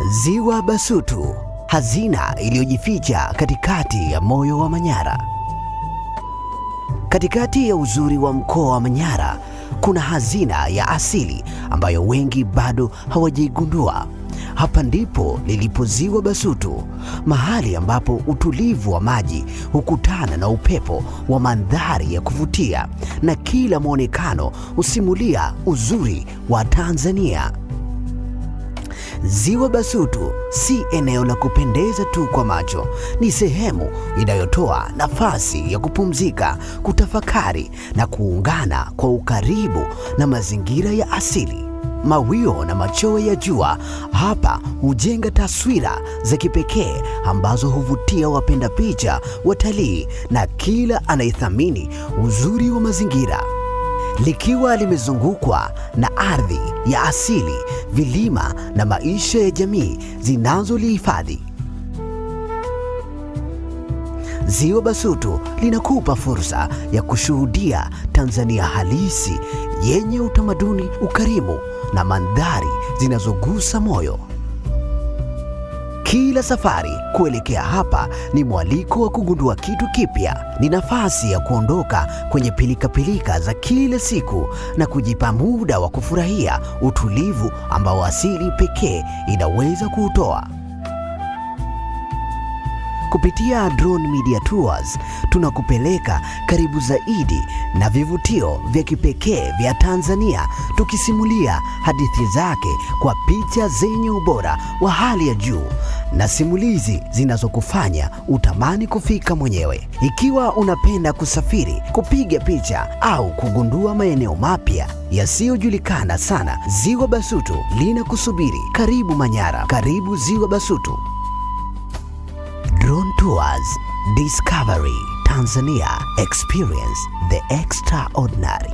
Ziwa Basutu, hazina iliyojificha katikati ya moyo wa Manyara. Katikati ya uzuri wa mkoa wa Manyara kuna hazina ya asili ambayo wengi bado hawajaigundua. Hapa ndipo lilipo Ziwa Basutu, mahali ambapo utulivu wa maji hukutana na upepo wa mandhari ya kuvutia, na kila mwonekano husimulia uzuri wa Tanzania. Ziwa Basutu si eneo la kupendeza tu kwa macho, ni sehemu inayotoa nafasi ya kupumzika, kutafakari na kuungana kwa ukaribu na mazingira ya asili. Mawio na machweo ya jua hapa hujenga taswira za kipekee ambazo huvutia wapenda picha, watalii na kila anayethamini uzuri wa mazingira. Likiwa limezungukwa na ardhi ya asili, vilima na maisha ya jamii zinazolihifadhi, Ziwa Basutu linakupa fursa ya kushuhudia Tanzania halisi yenye utamaduni, ukarimu na mandhari zinazogusa moyo. Kila safari kuelekea hapa ni mwaliko wa kugundua kitu kipya, ni nafasi ya kuondoka kwenye pilika za kila siku na kujipa muda wa kufurahia utulivu ambao asili pekee inaweza kuutoa. Kupitia Drone Media Tours tunakupeleka karibu zaidi na vivutio vya kipekee vya Tanzania, tukisimulia hadithi zake kwa picha zenye ubora wa hali ya juu na simulizi zinazokufanya utamani kufika mwenyewe. Ikiwa unapenda kusafiri, kupiga picha au kugundua maeneo mapya yasiyojulikana sana, Ziwa Basutu linakusubiri. Karibu Manyara, karibu Ziwa Basutu. Drone Tours, Discovery Tanzania, experience the extraordinary.